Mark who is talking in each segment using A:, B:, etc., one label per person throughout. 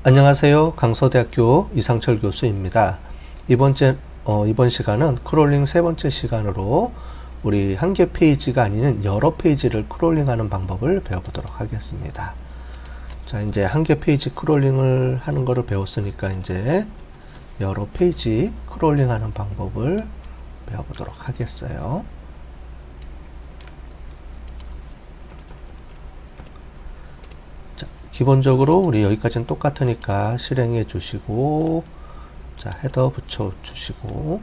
A: 안녕하세요. 강서대학교 이상철 교수입니다. 이번 시간은 크롤링 세 번째 시간으로 우리 한 개 페이지가 아닌 여러 페이지를 크롤링하는 방법을 배워보도록 하겠습니다. 자, 이제 한 개 페이지 크롤링을 하는 거를 배웠으니까 이제 여러 페이지 크롤링하는 방법을 배워보도록 하겠어요. 기본적으로 우리 여기까지는 똑같으니까 실행해 주시고, 자, 헤더 붙여 주시고,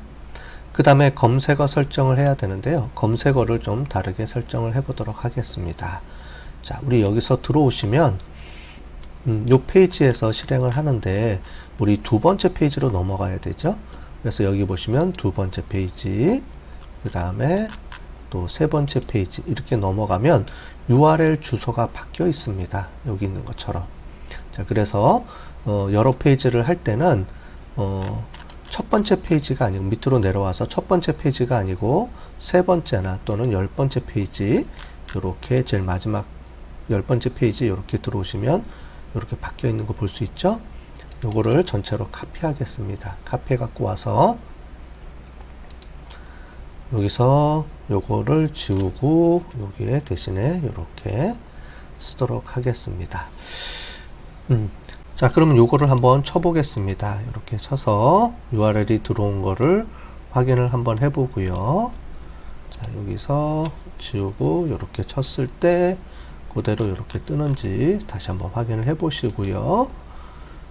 A: 그 다음에 검색어 설정을 해야 되는데요. 검색어를 좀 다르게 설정을 해 보도록 하겠습니다. 자, 우리 여기서 들어오시면 요 페이지에서 실행을 하는데 우리 두 번째 페이지로 넘어가야 되죠. 그래서 여기 보시면 두 번째 페이지, 그 다음에 또 세 번째 페이지 이렇게 넘어가면 URL 주소가 바뀌어 있습니다. 여기 있는 것처럼. 자, 그래서 여러 페이지를 할 때는 첫 번째 페이지가 아니고 밑으로 내려와서 첫 번째 페이지가 아니고 세 번째나 또는 열 번째 페이지, 이렇게 제일 마지막 열 번째 페이지 이렇게 들어오시면 이렇게 바뀌어 있는 거 볼 수 있죠? 요거를 전체로 카피하겠습니다. 카피해 갖고 와서 여기서 요거를 지우고 여기에 대신에 이렇게 쓰도록 하겠습니다. 자, 그러면 요거를 한번 쳐보겠습니다. 이렇게 쳐서 URL이 들어온 거를 확인을 한번 해보고요. 자, 여기서 지우고 이렇게 쳤을 때 그대로 이렇게 뜨는지 다시 한번 확인을 해보시고요.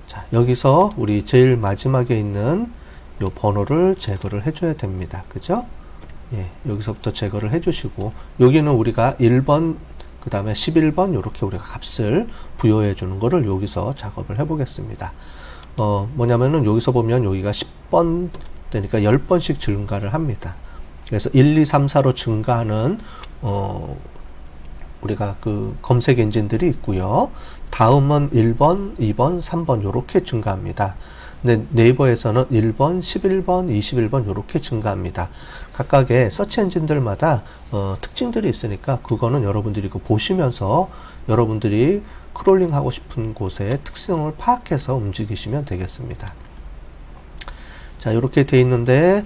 A: 자, 여기서 우리 제일 마지막에 있는 요 번호를 제거를 해줘야 됩니다. 그죠? 예, 여기서부터 제거를 해주시고, 여기는 우리가 1번, 그 다음에 11번, 이렇게 우리가 값을 부여해 주는 거를 여기서 작업을 해 보겠습니다. 뭐냐면은 여기서 보면 여기가 10번 되니까 10번씩 증가를 합니다. 그래서 1, 2, 3, 4로 증가하는, 우리가 그 검색 엔진들이 있고요. 다음은 1번, 2번, 3번, 요렇게 증가합니다. 근데 네이버에서는 1번, 11번, 21번 요렇게 증가합니다. 각각의 서치 엔진들마다 특징들이 있으니까 그거는 여러분들이 보시면서 여러분들이 크롤링 하고 싶은 곳의 특성을 파악해서 움직이시면 되겠습니다. 자, 이렇게 돼 있는데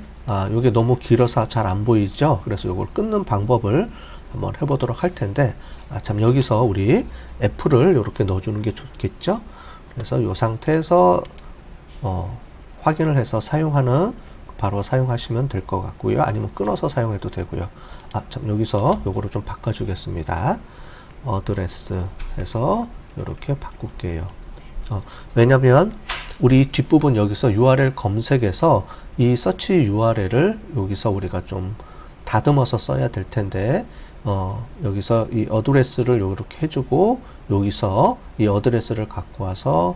A: 이게 너무 길어서 잘 안 보이죠? 그래서 이걸 끊는 방법을 한번 해보도록 할 텐데, 참 여기서 우리 F를 이렇게 넣어주는 게 좋겠죠? 그래서 이 상태에서 확인을 해서 사용하는, 바로 사용하시면 될 것 같고요. 아니면 끊어서 사용해도 되고요. 참 여기서 요거를 좀 바꿔주겠습니다. 어드레스 해서 이렇게 바꿀게요. 왜냐면 우리 뒷부분 여기서 URL 검색에서 이 서치 URL을 여기서 우리가 좀 다듬어서 써야 될 텐데, 여기서 이 어드레스를 이렇게 해주고 여기서 이 어드레스를 갖고 와서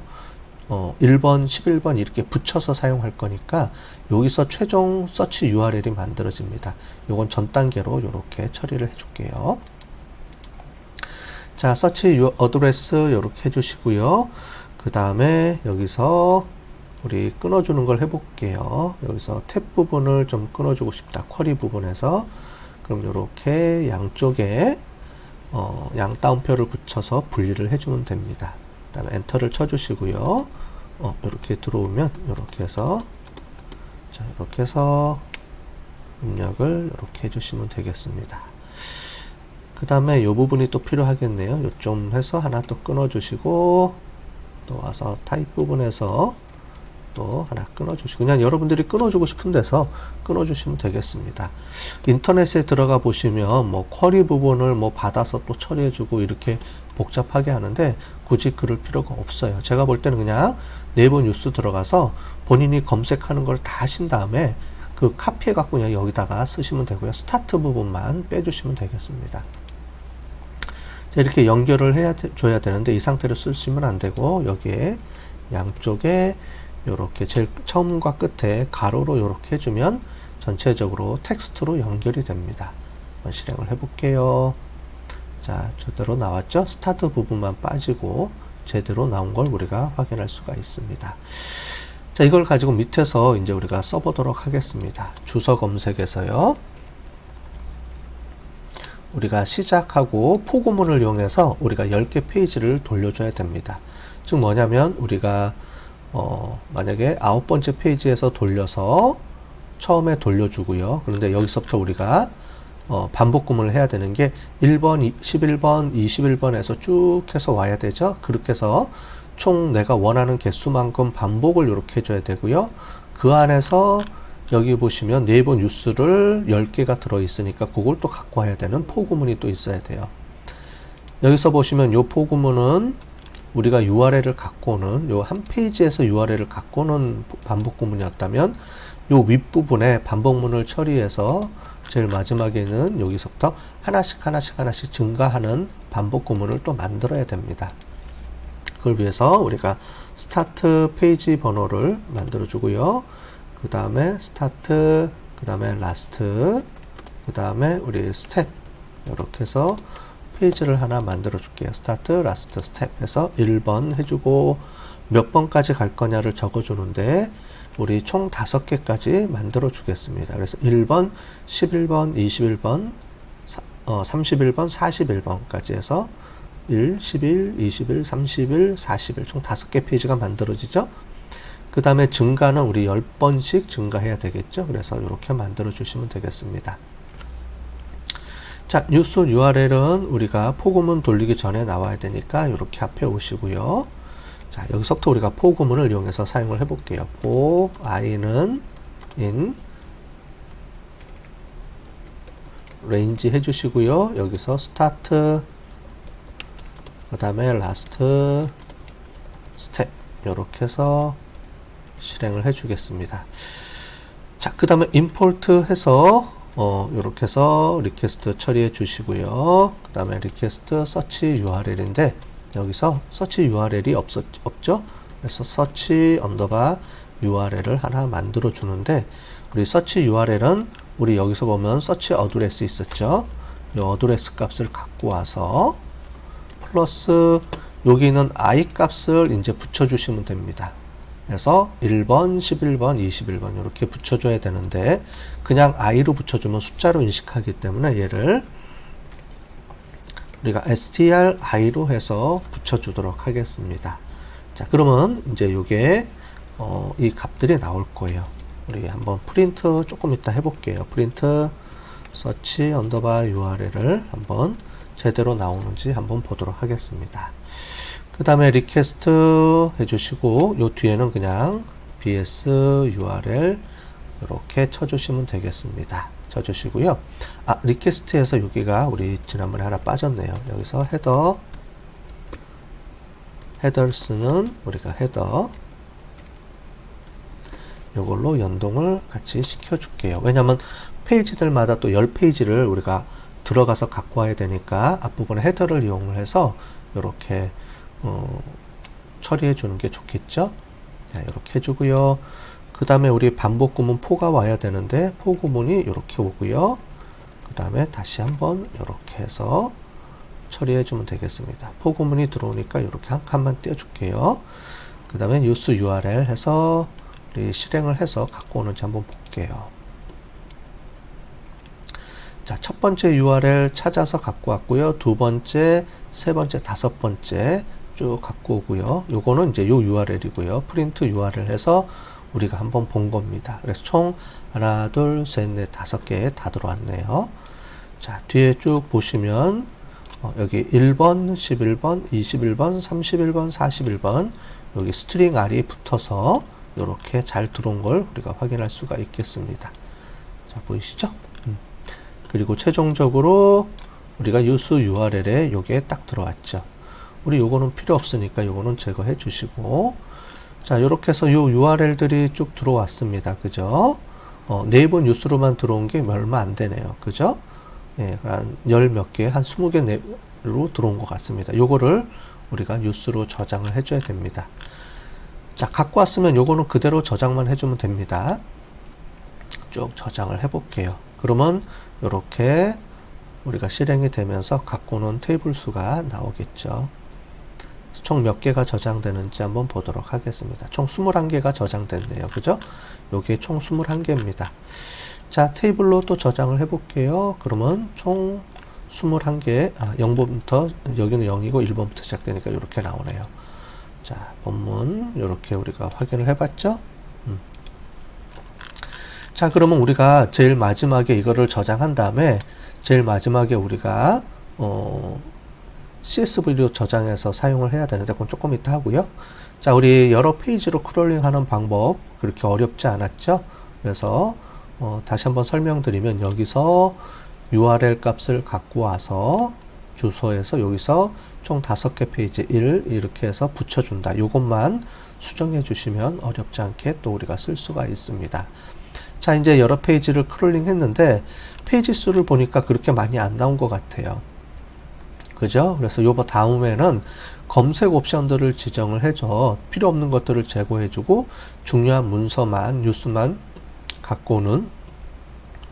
A: 1번, 11번 이렇게 붙여서 사용할 거니까 여기서 최종 서치 URL이 만들어집니다. 요건 전 단계로 이렇게 처리를 해줄게요. 자, 서치 어드레스 이렇게 해주시고요. 그 다음에 여기서 우리 끊어주는 걸 해볼게요. 여기서 탭 부분을 좀 끊어주고 싶다. 쿼리 부분에서. 그럼 이렇게 양쪽에 양 따옴표를 붙여서 분리를 해주면 됩니다. 그 다음에 엔터를 쳐주시고요. 이렇게 들어오면 이렇게 해서, 자, 이렇게 해서 입력을 이렇게 해주시면 되겠습니다. 그 다음에 이 부분이 또 필요하겠네요. 요 좀 해서 하나 또 끊어주시고, 또 와서 타입 부분에서 또 하나 끊어주시고, 그냥 여러분들이 끊어주고 싶은 데서 끊어주시면 되겠습니다. 인터넷에 들어가 보시면 뭐 쿼리 부분을 뭐 받아서 또 처리해주고 이렇게 복잡하게 하는데 굳이 그럴 필요가 없어요. 제가 볼 때는 그냥 네이버 뉴스 들어가서 본인이 검색하는 걸 다 하신 다음에 그 카피해 갖고 그냥 여기다가 쓰시면 되고요. 스타트 부분만 빼주시면 되겠습니다. 자, 이렇게 연결을 줘야 되는데 이 상태로 쓰시면 안 되고, 여기에 양쪽에 이렇게 제일 처음과 끝에 가로로 이렇게 해주면 전체적으로 텍스트로 연결이 됩니다. 한번 실행을 해볼게요. 자, 제대로 나왔죠? 스타트 부분만 빠지고 제대로 나온 걸 우리가 확인할 수가 있습니다. 자, 이걸 가지고 밑에서 이제 우리가 써보도록 하겠습니다. 주소 검색에서요. 우리가 시작하고 포고문을 이용해서 우리가 10개 페이지를 돌려줘야 됩니다. 즉 뭐냐면 우리가 만약에 9번째 페이지에서 돌려서 처음에 돌려주고요. 그런데 여기서부터 우리가 반복 구문을 해야 되는 게 1번, 11번, 21번에서 쭉 해서 와야 되죠. 그렇게 해서 총 내가 원하는 개수만큼 반복을 이렇게 해줘야 되고요. 그 안에서 여기 보시면 네이버 뉴스를 10개가 들어있으니까 그걸 또 갖고 와야 되는 포구문이 또 있어야 돼요. 여기서 보시면 요 포구문은 우리가 URL을 갖고 오는 요 한 페이지에서 URL을 갖고 오는 반복 구문이었다면 요 윗부분에 반복문을 처리해서 제일 마지막에는 여기서부터 하나씩 증가하는 반복 구문을 또 만들어야 됩니다. 그걸 위해서 우리가 스타트 페이지 번호를 만들어 주고요. 그 다음에 스타트, 그 다음에 라스트, 그 다음에 우리 스텝 이렇게 해서 페이지를 하나 만들어 줄게요. 스타트, 라스트, 스텝 해서 1번 해주고 몇 번까지 갈 거냐를 적어 주는데 우리 총 5개까지 만들어 주겠습니다. 그래서 1번, 11번, 21번, 31번, 41번까지 해서 1, 11, 21, 31, 41 총 5개 페이지가 만들어지죠. 그 다음에 증가는 우리 10번씩 증가해야 되겠죠. 그래서 이렇게 만들어 주시면 되겠습니다. 자, 뉴스 URL은 우리가 포구문 돌리기 전에 나와야 되니까 이렇게 앞에 오시고요. 자, 여기서부터 우리가 포구문을 이용해서 사용을 해볼게요. for i는 in range 해주시고요. 여기서 start 그 다음에 last step 이렇게 해서 실행을 해주겠습니다. 자, 그 다음에 import 해서 이렇게 해서 리퀘스트 처리해 주시고요. 그 다음에 request search URL인데 여기서 search URL이 없죠? 그래서 search underbar URL을 하나 만들어 주는데 우리 search URL은 우리 여기서 보면 search address 있었죠? 이 address 값을 갖고 와서 플러스 여기 있는 i 값을 이제 붙여주시면 됩니다. 그래서 1번, 11번, 21번 이렇게 붙여줘야 되는데 그냥 i로 붙여주면 숫자로 인식하기 때문에 얘를 우리가stri로 해서 붙여주도록 하겠습니다. 자, 그러면 이제 요게 이 값들이 나올 거예요. 우리 한번 프린트 조금 이따 해볼게요. 프린트 search underbar URL을 한번 제대로 나오는지 한번 보도록 하겠습니다. 그 다음에 리퀘스트 해주시고 요 뒤에는 그냥 bs url 이렇게 쳐주시면 되겠습니다. 쳐주시고요. 아, 리퀘스트에서 여기가 우리 지난번에 하나 빠졌네요. 여기서 헤더스는 우리가 헤더 요걸로 연동을 같이 시켜줄게요. 왜냐면 페이지들마다 또 10페이지를 우리가 들어가서 갖고 와야 되니까 앞부분에 헤더를 이용을 해서 이렇게 처리해 주는 게 좋겠죠. 자, 이렇게 해주고요. 그 다음에 우리 반복 구문 포가 와야 되는데 포 구문이 이렇게 오고요. 그 다음에 다시 한번 이렇게 해서 처리해 주면 되겠습니다. 포 구문이 들어오니까 이렇게 한 칸만 띄워줄게요. 그 다음에 use URL 해서 우리 실행을 해서 갖고 오는지 한번 볼게요. 자, 첫 번째 URL 찾아서 갖고 왔고요. 두 번째, 세 번째, 다섯 번째 쭉 갖고 오고요. 요거는 이제 요 URL이고요. 프린트 URL 해서 우리가 한번 본 겁니다. 그래서 총 하나, 둘, 셋, 넷, 5개 다 들어왔네요. 자, 뒤에 쭉 보시면 여기 1번, 11번, 21번, 31번, 41번 여기 스트링 R이 붙어서 이렇게 잘 들어온 걸 우리가 확인할 수가 있겠습니다. 자, 보이시죠? 그리고 최종적으로 우리가 use URL에 요게 딱 들어왔죠. 우리 요거는 필요 없으니까 요거는 제거해 주시고 자, 요렇게 해서 요 URL들이 쭉 들어왔습니다. 그죠? 네이버 뉴스로만 들어온 게 얼마 안 되네요. 그죠? 예, 한 10몇 개, 한 20개로 들어온 것 같습니다. 요거를 우리가 뉴스로 저장을 해줘야 됩니다. 자, 갖고 왔으면 요거는 그대로 저장만 해주면 됩니다. 쭉 저장을 해볼게요. 그러면 요렇게 우리가 실행이 되면서 갖고 오는 테이블 수가 나오겠죠. 총 몇 개가 저장되는지 한번 보도록 하겠습니다. 총 21개가 저장됐네요. 그죠? 요게 총 21개입니다. 자, 테이블로 또 저장을 해볼게요. 그러면 총 21개, 0번부터, 여기는 0이고 1번부터 시작되니까 이렇게 나오네요. 자, 본문 이렇게 우리가 확인을 해봤죠. 자, 그러면 우리가 제일 마지막에 이거를 저장한 다음에 제일 마지막에 우리가 CSV로 저장해서 사용을 해야 되는데 그건 조금 이따 하고요. 자, 우리 여러 페이지로 크롤링하는 방법 그렇게 어렵지 않았죠? 그래서 다시 한번 설명드리면 여기서 URL 값을 갖고 와서 주소에서 여기서 총 5개 페이지 1 이렇게 해서 붙여준다. 이것만 수정해 주시면 어렵지 않게 또 우리가 쓸 수가 있습니다. 자, 이제 여러 페이지를 크롤링 했는데 페이지 수를 보니까 그렇게 많이 안 나온 것 같아요. 그죠? 그래서 요거 다음에는 검색 옵션들을 지정을 해줘 필요 없는 것들을 제거해주고 중요한 문서만 뉴스만 갖고 오는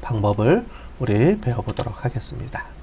A: 방법을 우리 배워보도록 하겠습니다.